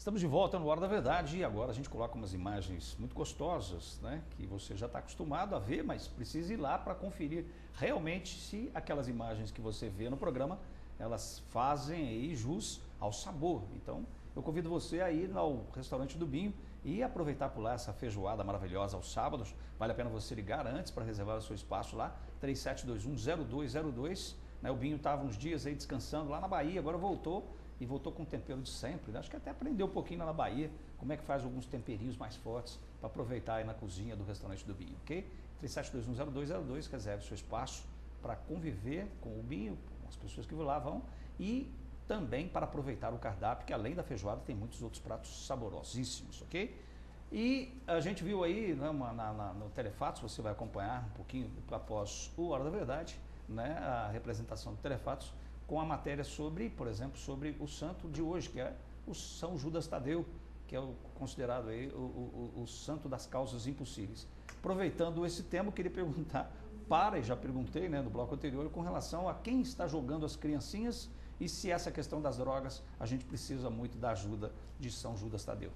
Estamos de volta no Hora da Verdade e agora a gente coloca umas imagens muito gostosas, né? Que você já está acostumado a ver, mas precisa ir lá para conferir realmente se aquelas imagens que você vê no programa, elas fazem aí jus ao sabor. Então, eu convido você a ir ao restaurante do Binho e aproveitar por lá essa feijoada maravilhosa aos sábados. Vale a pena você ligar antes para reservar o seu espaço lá, 3721-0202. Né? O Binho estava uns dias aí descansando lá na Bahia, agora voltou. E voltou com o tempero de sempre, né? Acho que até aprendeu um pouquinho lá na Bahia, como é que faz alguns temperinhos mais fortes para aproveitar aí na cozinha do restaurante do Binho, ok? 3721-0202, reserve seu espaço para conviver com o Binho, com as pessoas que lá vão, e também para aproveitar o cardápio, que além da feijoada tem muitos outros pratos saborosíssimos, ok? E a gente viu aí, né, no Telefatos, você vai acompanhar um pouquinho após o Hora da Verdade, né, a representação do Telefatos, com a matéria sobre, por exemplo, sobre o santo de hoje, que é o São Judas Tadeu, que é considerado aí o santo das causas impossíveis. Aproveitando esse tema, eu queria perguntar e já perguntei, né, no bloco anterior, com relação a quem está jogando as criancinhas e se essa questão das drogas, a gente precisa muito da ajuda de São Judas Tadeu.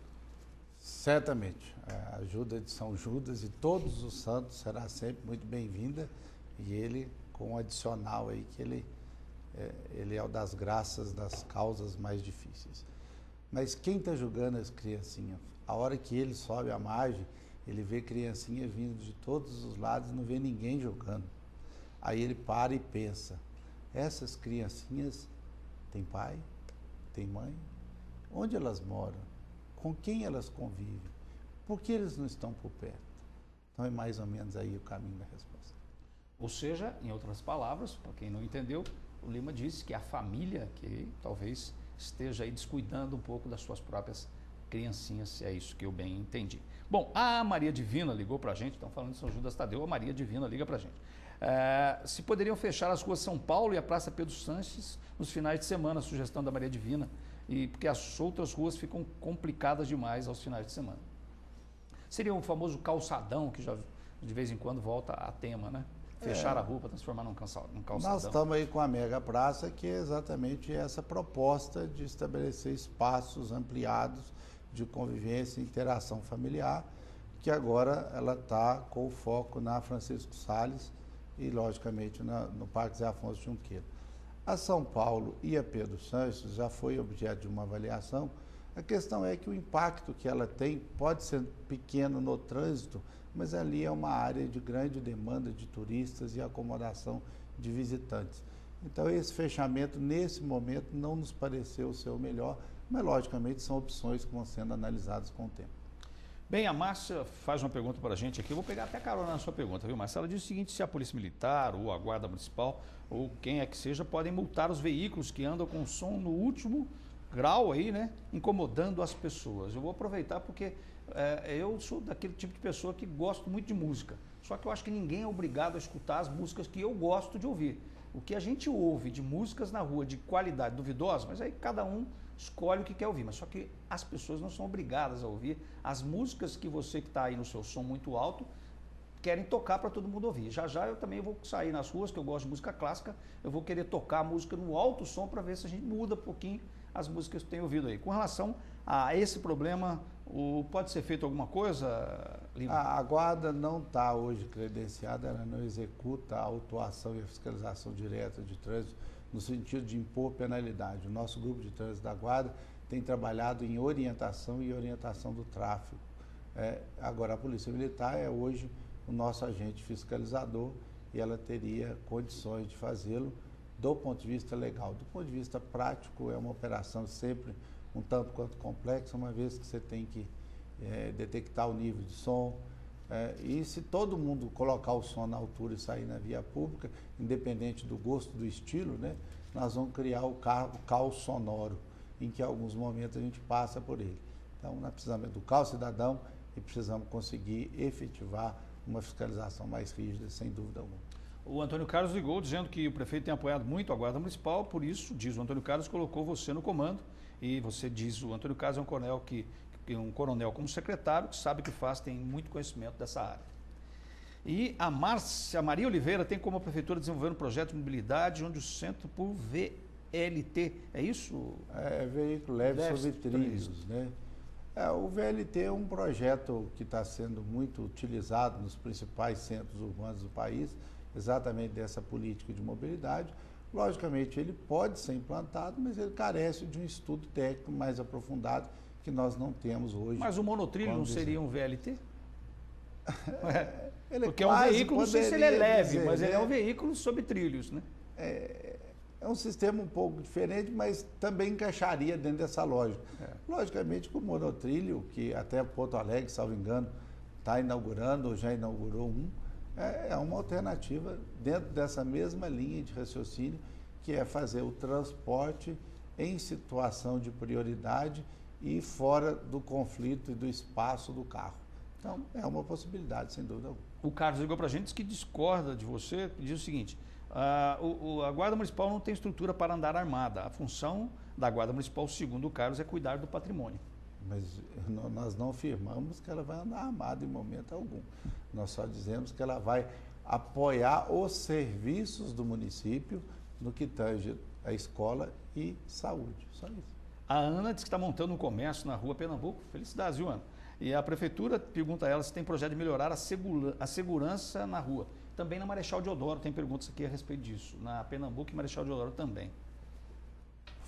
Certamente, a ajuda de São Judas e todos os santos será sempre muito bem-vinda, e ele com um adicional aí que ele é o das graças, das causas mais difíceis. Mas quem está julgando as criancinhas? A hora que ele sobe a margem, ele vê criancinha vindo de todos os lados e não vê ninguém jogando. Aí ele para e pensa, essas criancinhas têm pai, têm mãe? Onde elas moram? Com quem elas convivem? Por que eles não estão por perto? Então é mais ou menos aí o caminho da resposta. Ou seja, em outras palavras, para quem não entendeu, o Lima disse que a família que talvez esteja aí descuidando um pouco das suas próprias criancinhas, se é isso que eu bem entendi. Bom, a Maria Divina ligou para a gente, estão falando de São Judas Tadeu, a Maria Divina liga para a gente. Se poderiam fechar as ruas São Paulo e a Praça Pedro Sanches nos finais de semana, sugestão da Maria Divina, porque as outras ruas ficam complicadas demais aos finais de semana. Seria o famoso calçadão, que já de vez em quando volta a tema, né? Fechar a rua para transformar num calçadão. Nós estamos aí com a Mega Praça, que é exatamente essa proposta de estabelecer espaços ampliados de convivência e interação familiar, que agora ela está com o foco na Francisco Salles e, logicamente, no Parque Zé Afonso Junqueira. A São Paulo e a Pedro Sanches já foi objeto de uma avaliação. A questão é que o impacto que ela tem pode ser pequeno no trânsito, mas ali é uma área de grande demanda de turistas e acomodação de visitantes. Então esse fechamento, nesse momento, não nos pareceu ser o melhor, mas logicamente são opções que vão sendo analisadas com o tempo. Bem, a Márcia faz uma pergunta para a gente aqui, eu vou pegar até carona na sua pergunta, viu, Márcia? Ela diz o seguinte, se a Polícia Militar ou a Guarda Municipal ou quem é que seja podem multar os veículos que andam com som no último grau aí, né, incomodando as pessoas. Eu vou aproveitar porque eu sou daquele tipo de pessoa que gosto muito de música, só que eu acho que ninguém é obrigado a escutar as músicas que eu gosto de ouvir. O que a gente ouve de músicas na rua de qualidade duvidosa, mas aí cada um escolhe o que quer ouvir, mas só que as pessoas não são obrigadas a ouvir as músicas que você que está aí no seu som muito alto querem tocar para todo mundo ouvir. Já já eu também vou sair nas ruas, que eu gosto de música clássica, eu vou querer tocar a música no alto som para ver se a gente muda um pouquinho as músicas que eu tenho ouvido aí. Com relação a esse problema, pode ser feito alguma coisa, Lima? A guarda não está hoje credenciada, ela não executa a autuação e a fiscalização direta de trânsito no sentido de impor penalidade. O nosso grupo de trânsito da guarda tem trabalhado em orientação e orientação do tráfego. Agora, a Polícia Militar é hoje o nosso agente fiscalizador e ela teria condições de fazê-lo do ponto de vista legal. Do ponto de vista prático, é uma operação sempre um tanto quanto complexa, uma vez que você tem que detectar o nível de som, e se todo mundo colocar o som na altura e sair na via pública, independente do gosto, do estilo, né, nós vamos criar o caos sonoro, em que em alguns momentos a gente passa por ele. Então, nós precisamos educar o cidadão e precisamos conseguir efetivar uma fiscalização mais rígida, sem dúvida alguma. O Antônio Carlos ligou dizendo que o prefeito tem apoiado muito a Guarda Municipal, por isso, diz o Antônio Carlos, colocou você no comando. E você diz, o Antônio Carlos é um coronel como secretário, que sabe o que faz, tem muito conhecimento dessa área. E a Maria Oliveira tem como a prefeitura desenvolver um projeto de mobilidade onde o centro por VLT, é isso? É veículo leve sobre trilhos, né? O VLT é um projeto que está sendo muito utilizado nos principais centros urbanos do país, exatamente dessa política de mobilidade. Logicamente, ele pode ser implantado, mas ele carece de um estudo técnico mais aprofundado que nós não temos hoje. Mas o monotrilho não seria um VLT? Porque é um veículo, não sei se ele é leve, dizer, mas né? ele é um veículo sobre trilhos, né? É um sistema um pouco diferente, mas também encaixaria dentro dessa lógica. Logicamente que o monotrilho, que até Porto Alegre, salvo engano, está inaugurando ou já inaugurou é uma alternativa dentro dessa mesma linha de raciocínio, que é fazer o transporte em situação de prioridade e fora do conflito e do espaço do carro. Então, é uma possibilidade, sem dúvida alguma. O Carlos ligou para a gente, diz que discorda de você, diz o seguinte: a Guarda Municipal não tem estrutura para andar armada. A função da Guarda Municipal, segundo o Carlos, é cuidar do patrimônio. Mas nós não afirmamos que ela vai andar armada em momento algum. Nós só dizemos que ela vai apoiar os serviços do município no que tange a escola e saúde. Só isso. A Ana diz que está montando um comércio na rua Pernambuco. Felicidades, viu, Ana? E a prefeitura pergunta a ela se tem projeto de melhorar a segurança na rua. Também na Marechal Deodoro, tem perguntas aqui a respeito disso. Na Pernambuco e Marechal Deodoro também.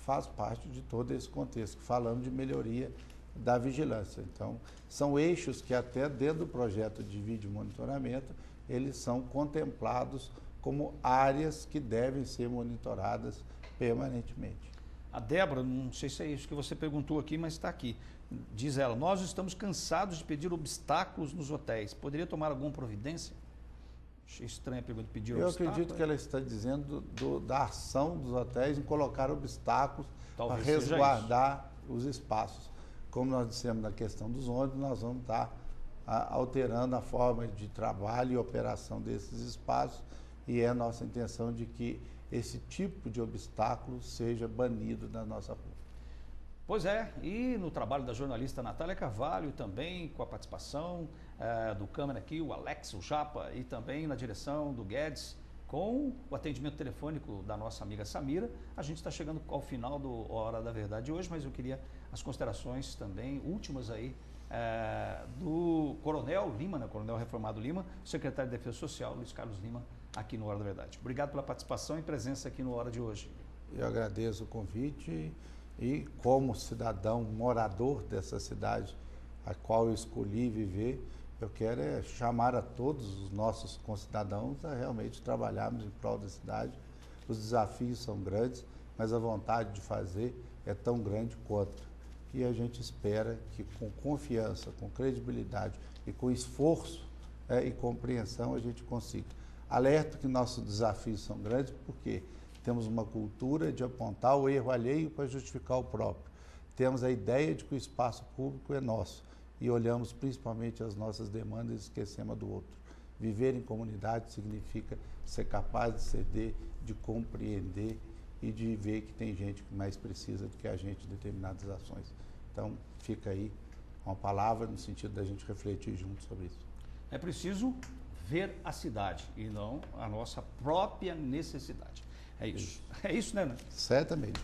Faz parte de todo esse contexto. Falamos de melhoria da vigilância. Então, são eixos que até dentro do projeto de vídeo monitoramento, eles são contemplados como áreas que devem ser monitoradas permanentemente. A Débora, não sei se é isso que você perguntou aqui, mas está aqui. Diz ela: nós estamos cansados de pedir obstáculos nos hotéis. Poderia tomar alguma providência? Achei estranha a pergunta de pedir obstáculos. Eu acredito que ela está dizendo da ação dos hotéis em colocar obstáculos para resguardar os espaços. Como nós dissemos na questão dos ônibus, nós vamos estar alterando a forma de trabalho e operação desses espaços, e é a nossa intenção de que esse tipo de obstáculo seja banido da nossa rua. Pois é, e no trabalho da jornalista Natália Carvalho também, com a participação do câmera aqui, o Alex, o Japa, e também na direção do Guedes, com o atendimento telefônico da nossa amiga Samira. A gente está chegando ao final do Hora da Verdade hoje, mas eu queria as considerações também últimas aí do Coronel Lima, né, Coronel Reformado Lima, secretário de Defesa Social, Luiz Carlos Lima, aqui no Hora da Verdade. Obrigado pela participação e presença aqui no Hora de hoje. Eu agradeço o convite e, como cidadão morador dessa cidade a qual eu escolhi viver, eu quero chamar a todos os nossos concidadãos a realmente trabalharmos em prol da cidade. Os desafios são grandes, mas a vontade de fazer é tão grande quanto. E a gente espera que com confiança, com credibilidade e com esforço e compreensão a gente consiga. Alerto que nossos desafios são grandes porque temos uma cultura de apontar o erro alheio para justificar o próprio. Temos a ideia de que o espaço público é nosso e olhamos principalmente as nossas demandas e esquecemos a do outro. Viver em comunidade significa ser capaz de ceder, de compreender e de ver que tem gente que mais precisa do que a gente em determinadas ações. Então, fica aí uma palavra no sentido da gente refletir junto sobre isso. É preciso ver a cidade e não a nossa própria necessidade. É isso. É isso, né? Certamente.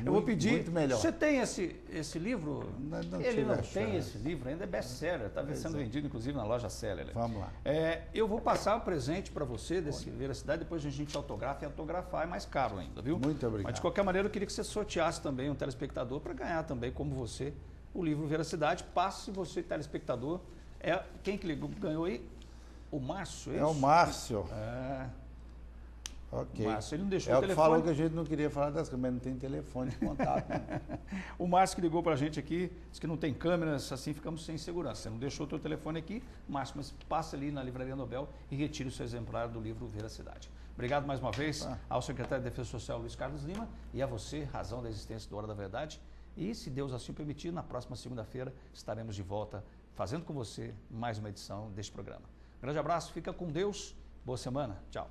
Eu vou pedir. Muito melhor. Você tem esse livro? Não Ele não tem esse livro ainda, é best-seller. Está sendo vendido, inclusive, na loja Seller. Vamos lá. Eu vou passar o presente para você desse Ver a Cidade, depois a gente autografa, e autografar é mais caro ainda, viu? Muito obrigado. Mas, de qualquer maneira, eu queria que você sorteasse também um telespectador para ganhar também, como você, o livro Ver a Cidade. Passe você, telespectador. Quem que ganhou aí? O Márcio, é isso? É o Márcio. Ok. Márcio, ele não deixou o telefone. Falou que a gente não queria falar das câmeras, não tem telefone de contato. O Márcio que ligou para a gente aqui, disse que não tem câmeras, assim ficamos sem segurança. Você não deixou o teu telefone aqui, Márcio, mas passa ali na Livraria Nobel e retire o seu exemplar do livro Ver a Cidade. Obrigado mais uma vez ao secretário de Defesa Social, Luiz Carlos Lima, e a você, razão da existência do Hora da Verdade. E, se Deus assim permitir, na próxima segunda-feira estaremos de volta fazendo com você mais uma edição deste programa. Grande abraço, fica com Deus, boa semana, tchau.